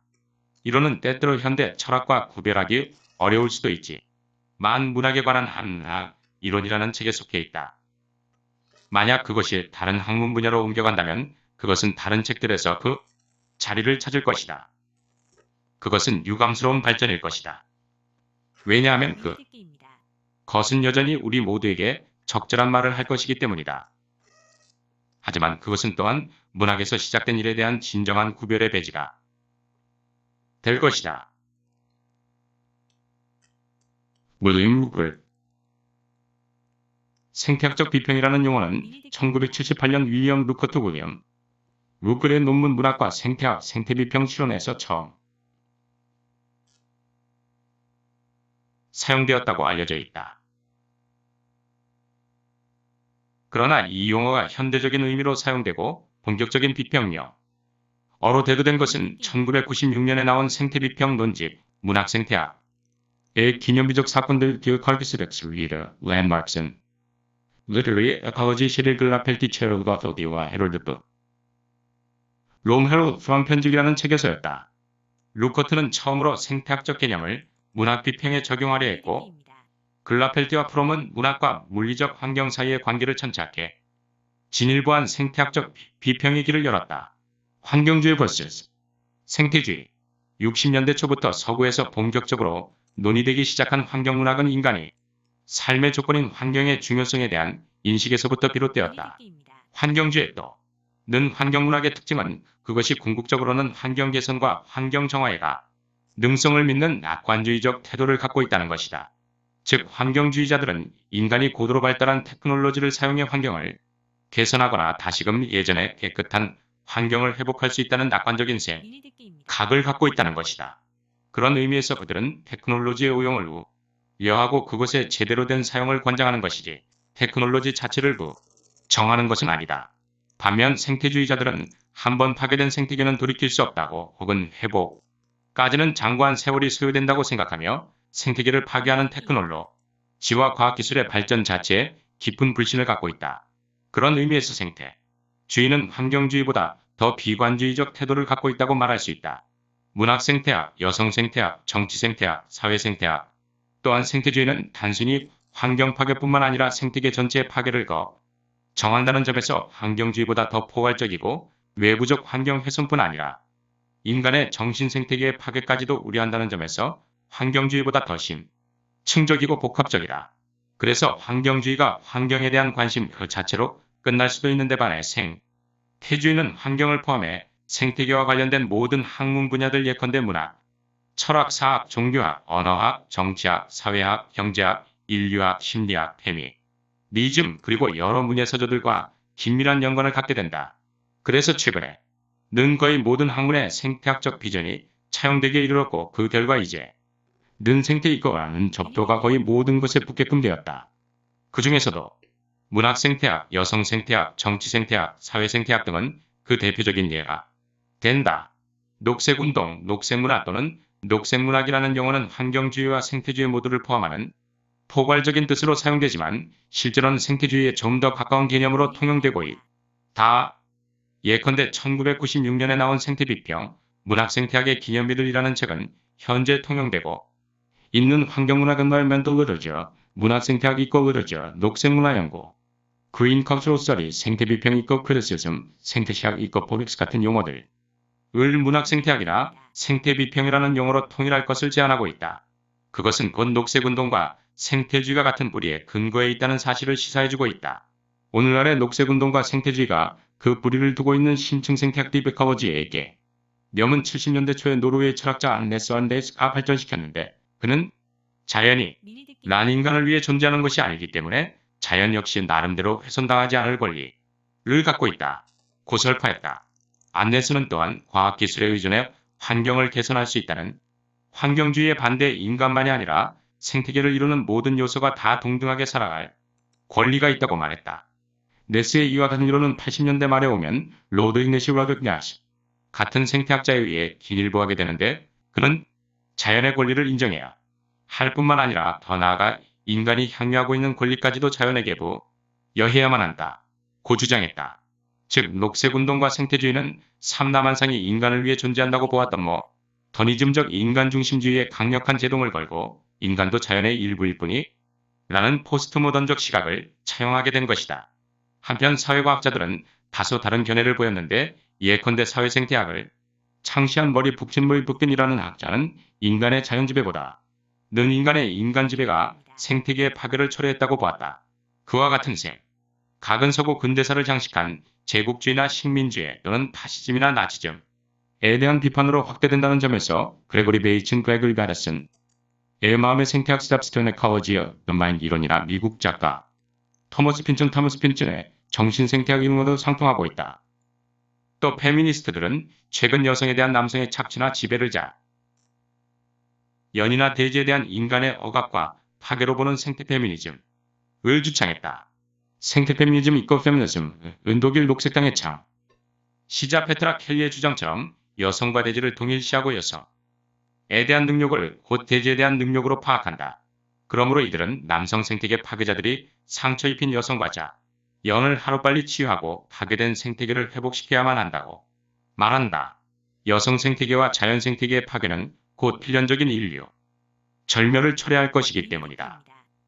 이론은 때때로 현대 철학과 구별하기 어려울 수도 있지만 문학에 관한 한문학 이론이라는 책에 속해 있다. 만약 그것이 다른 학문 분야로 옮겨간다면 그것은 다른 책들에서 그 자리를 찾을 것이다. 그것은 유감스러운 발전일 것이다. 왜냐하면 그것은 여전히 우리 모두에게 적절한 말을 할 것이기 때문이다. 하지만 그것은 또한 문학에서 시작된 일에 대한 진정한 구별의 배지가 될 것이다. 윌리엄 루클 생태학적 비평이라는 용어는 1978년 윌리엄 루커트 윌리엄 루클의 논문 문학과 생태학, 생태비평 실론에서 처음 사용되었다고 알려져 있다. 그러나 이 용어가 현대적인 의미로 사용되고 본격적인 비평용어로 대두된 것은 1996년에 나온 생태비평 논집 문학 생태학의 기념비적 사건들 디오칼피스렉스 리더 랜마크슨 Literary Ecology 시릴 글라펠티 체럴 거토디와 헤롤드 롬 헤롤드 프랑 편집이라는 책에서였다. 루커트는 처음으로 생태학적 개념을 문학 비평에 적용하려 했고 글라펠티와 프롬은 문학과 물리적 환경 사이의 관계를 천착해 진일보한 생태학적 비평의 길을 열었다. 환경주의 vs 생태주의 60년대 초부터 서구에서 본격적으로 논의되기 시작한 환경문학은 인간이 삶의 조건인 환경의 중요성에 대한 인식에서부터 비롯되었다. 환경주의 또는 환경문학의 특징은 그것이 궁극적으로는 환경 개선과 환경 정화에가 능성을 믿는 낙관주의적 태도를 갖고 있다는 것이다. 즉 환경주의자들은 인간이 고도로 발달한 테크놀로지를 사용해 환경을 개선하거나 다시금 예전의 깨끗한 환경을 회복할 수 있다는 낙관적인 생각을 갖고 있다는 것이다. 그런 의미에서 그들은 테크놀로지의 오용을 우려하고 그것의 제대로 된 사용을 권장하는 것이지 테크놀로지 자체를 부정하는 것은 아니다. 반면 생태주의자들은 한번 파괴된 생태계는 돌이킬 수 없다고 혹은 회복까지는 장구한 세월이 소요된다고 생각하며 생태계를 파괴하는 테크놀로지와 과학기술의 발전 자체에 깊은 불신을 갖고 있다. 그런 의미에서 생태주의는 환경주의보다 더 비관주의적 태도를 갖고 있다고 말할 수 있다. 문학 생태학, 여성 생태학, 정치 생태학, 사회 생태학 또한 생태주의는 단순히 환경 파괴뿐만 아니라 생태계 전체의 파괴를 정한다는 점에서 환경주의보다 더 포괄적이고 외부적 환경 훼손뿐 아니라 인간의 정신 생태계의 파괴까지도 우려한다는 점에서 환경주의보다 더 심층적이고 복합적이다. 그래서 환경주의가 환경에 대한 관심 그 자체로 끝날 수도 있는데 반해 생태주의는 환경을 포함해 생태계와 관련된 모든 학문 분야들 예컨대 문학, 철학, 사학, 종교학, 언어학, 정치학, 사회학, 경제학, 인류학, 심리학, 페미, 니즘 그리고 여러 문예서조들과 긴밀한 연관을 갖게 된다. 그래서 최근에 는 거의 모든 학문의 생태학적 비전이 차용되기에 이르렀고 그 결과 이제 는 생태 이거라는 접도가 거의 모든 것에 붙게끔 되었다. 그 중에서도 문학 생태학, 여성 생태학, 정치 생태학, 사회 생태학 등은 그 대표적인 예가 된다. 녹색운동, 녹색문화 또는 녹색문학이라는 용어는 환경주의와 생태주의 모두를 포함하는 포괄적인 뜻으로 사용되지만 실제로는 생태주의에 좀 더 가까운 개념으로 통용되고 있다. 예컨대 1996년에 나온 생태비평, 문학생태학의 기념비들이라는 책은 현재 통용되고 있는 환경문학 environmental literature, 문학생태학 eco literature, 녹색문화연구, green cultural study, 생태비평 eco criticism, 생태시학 eco politics 같은 용어들 을 문학생태학이나 생태비평이라는 용어로 통일할 것을 제안하고 있다. 그것은 곧 녹색운동과 생태주의가 같은 뿌리에 근거해 있다는 사실을 시사해주고 있다. 오늘날의 녹색운동과 생태주의가 그 뿌리를 두고 있는 심층 생태학 디베카워지에게 념은 70년대 초에 노르웨이 철학자 안네스 안데스가 발전시켰는데 그는 자연이 미리 듣기 난 인간을 위해 존재하는 것이 아니기 때문에 자연 역시 나름대로 훼손당하지 않을 권리를 갖고 있다. 고 설파했다. 안네스는 또한 과학기술에 의존해 환경을 개선할 수 있다는 환경주의의 반대 인간만이 아니라 생태계를 이루는 모든 요소가 다 동등하게 살아갈 권리가 있다고 말했다. 네스의 이와 같은 이론은 80년대 말에 오면 로드 igne시 로드그냐스 같은 생태학자에 의해 길보하게 되는데 그는 자연의 권리를 인정해야 할 뿐만 아니라 더 나아가 인간이 향유하고 있는 권리까지도 자연에게 부여해야만 한다. 고 주장했다. 즉 녹색운동과 생태주의는 삼라만상이 인간을 위해 존재한다고 보았던 더니즘적 인간중심주의에 강력한 제동을 걸고 인간도 자연의 일부일 뿐이 라는 포스트모던적 시각을 차용하게 된 것이다. 한편 사회과학자들은 다소 다른 견해를 보였는데 예컨대 사회생태학을 창시한 머리 북친무의 북근이라는 학자는 인간의 자연지배보다 는 인간의 인간지배가 생태계의 파괴를 초래했다고 보았다. 그와 같은 셈. 각은 서구 근대사를 장식한 제국주의나 식민주의 또는 파시즘이나 나치즘에 대한 비판으로 확대된다는 점에서 그레고리 베이츠 그레고리 가르슨 의 마음의 생태학 스탑스톤 에카워지어 더 마인드 이론이나 미국 작가 토머스 핀슨의 정신생태학 이론과도 상통하고 있다. 또 페미니스트들은 최근 여성에 대한 남성의 착취나 지배를 연이나 대지에 대한 인간의 억압과 파괴로 보는 생태페미니즘을 주창했다. 생태페미니즘 이코페미니즘, 은독일 녹색당의 창, 시자 페트라 켈리의 주장처럼 여성과 대지를 동일시하고 여성에 대한 능력을 곧 대지에 대한 능력으로 파악한다. 그러므로 이들은 남성 생태계 파괴자들이 상처 입힌 여성과 자연을 하루빨리 치유하고 파괴된 생태계를 회복시켜야만 한다고 말한다. 여성 생태계와 자연 생태계의 파괴는 곧 필연적인 인류 절멸을 초래할 것이기 때문이다.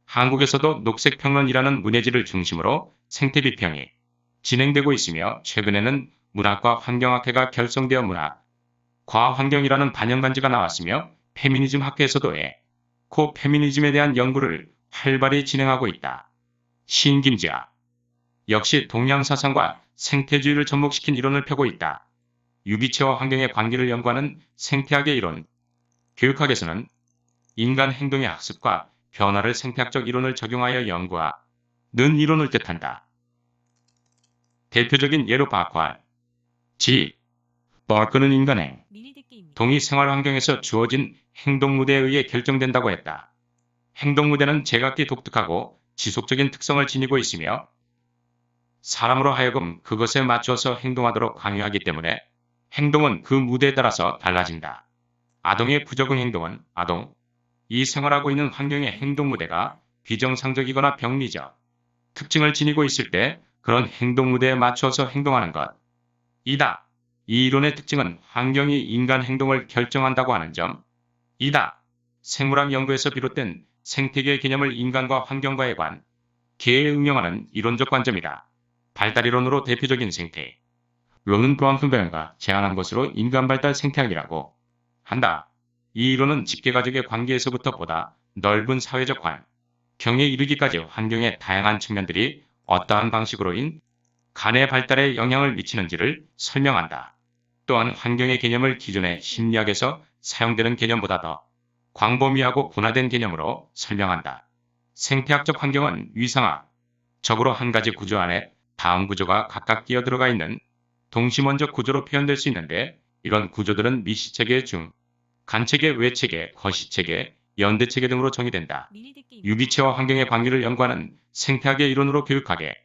한국에서도 녹색평론이라는 문예지를 중심으로 생태비평이 진행되고 있으며 최근에는 문학과 환경학회가 결성되어 문학과 환경이라는 반영간지가 나왔으며 페미니즘 학회에서도 에코 페미니즘에 대한 연구를 활발히 진행하고 있다. 시인 김지아 역시 동양사상과 생태주의를 접목시킨 이론을 펴고 있다. 유기체와 환경의 관계를 연구하는 생태학의 이론. 교육학에서는 인간 행동의 학습과 변화를 생태학적 이론을 적용하여 연구하는 이론을 뜻한다. 대표적인 예로 바크와 바크는 인간의 미리 듣기입니다. 동이 생활 환경에서 주어진 행동 무대에 의해 결정된다고 했다. 행동 무대는 제각기 독특하고 지속적인 특성을 지니고 있으며 사람으로 하여금 그것에 맞춰서 행동하도록 강요하기 때문에 행동은 그 무대에 따라서 달라진다. 아동의 부적응 행동은 이 생활하고 있는 환경의 행동 무대가 비정상적이거나 병리적 특징을 지니고 있을 때 그런 행동 무대에 맞춰서 행동하는 것이다. 이 이론의 특징은 환경이 인간 행동을 결정한다고 하는 점이다. 생물학 연구에서 비롯된 생태계 개념을 인간과 환경과의 관계에 응용하는 이론적 관점이다. 발달이론으로 대표적인 생태 론은 브라운크베어가 제안한 것으로 인간 발달 생태학이라고 한다. 이 이론은 집계가족의 관계에서부터 보다 넓은 사회적 환경에 이르기까지 환경의 다양한 측면들이 어떠한 방식으로 인간의 발달에 영향을 미치는지를 설명한다. 또한 환경의 개념을 기존의 심리학에서 사용되는 개념보다 더 광범위하고 분화된 개념으로 설명한다. 생태학적 환경은 위상학적으로 한 가지 구조 안에 다음 구조가 각각 끼어들어가 있는 동심원적 구조로 표현될 수 있는데, 이런 구조들은 미시체계 중, 간체계, 외체계, 거시체계, 연대체계 등으로 정의된다. 미리 듣기입니다. 유기체와 환경의 관계를 연구하는 생태학의 이론으로 교육하게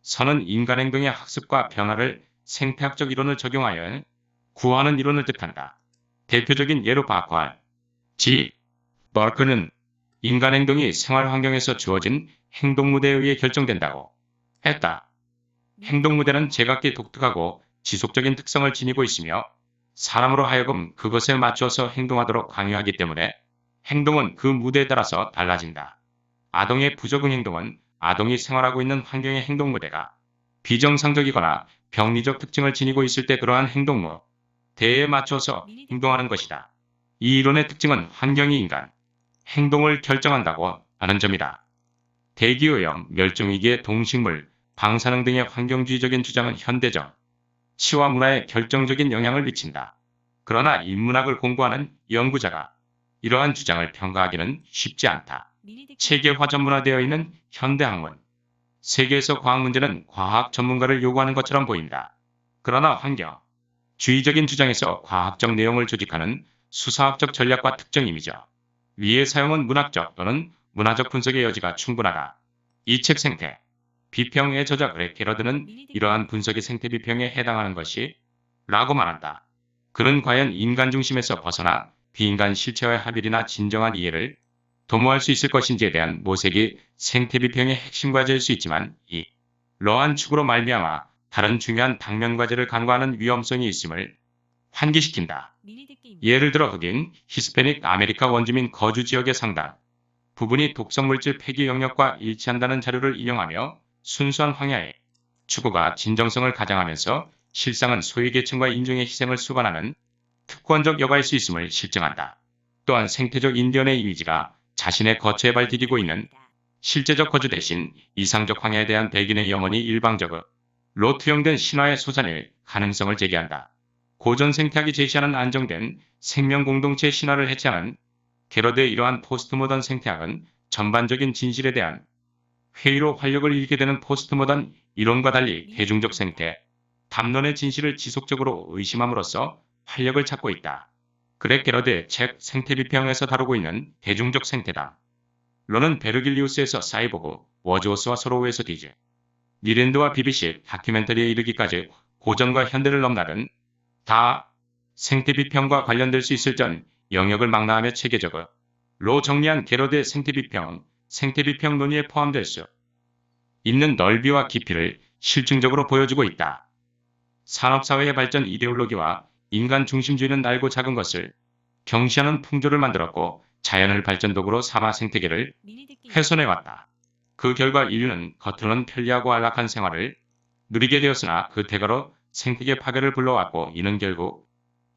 선은 인간 행동의 학습과 변화를 생태학적 이론을 적용하여 구하는 이론을 뜻한다. 대표적인 예로 바ኳ G. 버크는 인간 행동이 생활 환경에서 주어진 행동 무대에 의해 결정된다고 했다. 행동 무대는 제각기 독특하고 지속적인 특성을 지니고 있으며 사람으로 하여금 그것에 맞춰서 행동하도록 강요하기 때문에 행동은 그 무대에 따라서 달라진다. 아동의 부적응 행동은 아동이 생활하고 있는 환경의 행동 무대가 비정상적이거나 병리적 특징을 지니고 있을 때 그러한 행동 무대에 맞춰서 행동하는 것이다. 이 이론의 특징은 환경이 인간 행동을 결정한다고 하는 점이다. 대기오염, 멸종위기의 동식물, 방사능 등의 환경주의적인 주장은 현대적 치와 문화에 결정적인 영향을 미친다. 그러나 인문학을 공부하는 연구자가 이러한 주장을 평가하기는 쉽지 않다. 미리 듣기입니다. 체계화 전문화되어 있는 현대학문, 세계에서 과학 문제는 과학 전문가를 요구하는 것처럼 보인다. 그러나 환경주의적인 주장에서 과학적 내용을 조직하는 수사학적 전략과 특정 이미죠. 위의 사용은 문학적 또는 문화적 분석의 여지가 충분하다. 이 책 생태 비평의 저자 그레 게러드는 이러한 분석이 생태 비평에 해당하는 것이 라고 말한다. 그는 과연 인간 중심에서 벗어나 비인간 실체와의 합일이나 진정한 이해를 도모할 수 있을 것인지에 대한 모색이 생태 비평의 핵심 과제일 수 있지만, 이러한 축으로 말미암아 다른 중요한 당면 과제를 간과하는 위험성이 있음을 환기시킨다. 미리 듣기입니다. 예를 들어 흑인, 히스패닉 아메리카 원주민 거주 지역의 상당 부분이 독성물질 폐기 영역과 일치한다는 자료를 인용하며 순수한 황야의 추구가 진정성을 가장하면서 실상은 소외계층과 인종의 희생을 수반하는 특권적 여가일 수 있음을 실증한다. 또한 생태적 인디언의 이미지가 자신의 거처에 발 디디고 있는 실제적 거주 대신 이상적 황야에 대한 백인의 영혼이 일방적으로 투영된 신화의 소산일 가능성을 제기한다. 고전 생태학이 제시하는 안정된 생명 공동체의 신화를 해체하는 게러드의 이러한 포스트모던 생태학은 전반적인 진실에 대한 회의로 활력을 잃게 되는 포스트모던 이론과 달리 대중적 생태 담론의 진실을 지속적으로 의심함으로써 활력을 찾고 있다. 그레 게러드의 책 생태비평에서 다루고 있는 대중적 생태다. 론은 베르길리우스에서 사이보그, 워즈워스와 서로우에서 디즈, 니랜드와 BBC 다큐멘터리에 이르기까지 고전과 현대를 넘나든 다 생태비평과 관련될 수 있을 전 영역을 망라하며 체계적으로 정리한 게러드의 생태비평은 생태비평 논의에 포함될 수 있는 넓이와 깊이를 실증적으로 보여주고 있다. 산업사회의 발전 이데올로기와 인간 중심주의는 날고 작은 것을 경시하는 풍조를 만들었고 자연을 발전도구로 삼아 생태계를 미리 듣기입니다. 훼손해왔다. 그 결과 인류는 겉으로는 편리하고 안락한 생활을 누리게 되었으나 그 대가로 생태계 파괴를 불러왔고, 이는 결국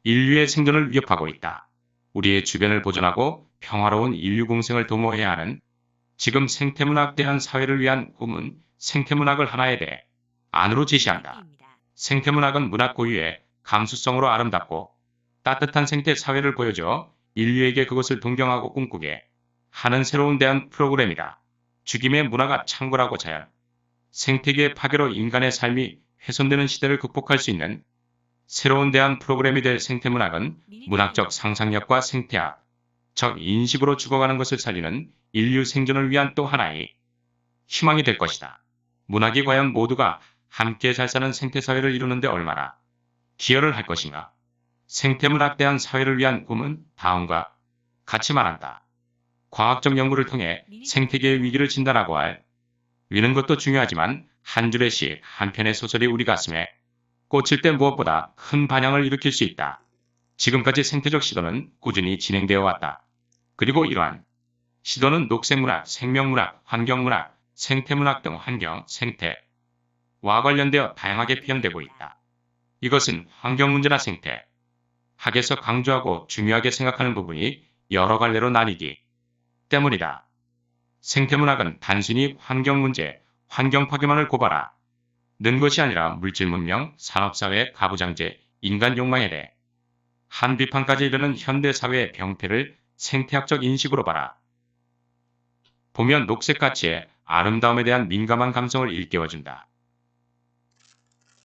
인류의 생존을 위협하고 있다. 우리의 주변을 보존하고 평화로운 인류 공생을 도모해야 하는 지금 생태문학 대한 사회를 위한 꿈은 생태문학을 하나의 대 안으로 제시한다. 듣기입니다. 생태문학은 문학 고유의 감수성으로 아름답고 따뜻한 생태 사회를 보여줘 인류에게 그것을 동경하고 꿈꾸게 하는 새로운 대안 프로그램이다. 죽임의 문화가 창궐하고 자연, 생태계의 파괴로 인간의 삶이 훼손되는 시대를 극복할 수 있는 새로운 대안 프로그램이 될 생태문학은 미리 문학적 상상력과 생태학, 적 인식으로 죽어가는 것을 살리는 인류 생존을 위한 또 하나의 희망이 될 것이다. 문학이 과연 모두가 함께 잘 사는 생태사회를 이루는데 얼마나 기여를 할 것인가? 생태문학 대한 사회를 위한 꿈은 다음과 같이 말한다. 과학적 연구를 통해 생태계의 위기를 진단하고 위는 것도 중요하지만 한 줄의 시, 한 편의 소설이 우리 가슴에 꽂힐 때 무엇보다 큰 반향을 일으킬 수 있다. 지금까지 생태적 시도는 꾸준히 진행되어 왔다. 그리고 이러한 시도는 녹색문학, 생명문학, 환경문학, 생태문학 등 환경, 생태와 관련되어 다양하게 표현되고 있다. 이것은 환경문제나 생태, 학에서 강조하고 중요하게 생각하는 부분이 여러 갈래로 나뉘기 때문이다. 생태문학은 단순히 환경문제, 환경파괴만을 고발하는 것이 아니라 물질문명, 산업사회, 가부장제, 인간 욕망에 대해 한 비판까지 이르는 현대 사회의 병폐를 생태학적 인식으로 봐라. 보면 녹색 가치의 아름다움에 대한 민감한 감성을 일깨워준다.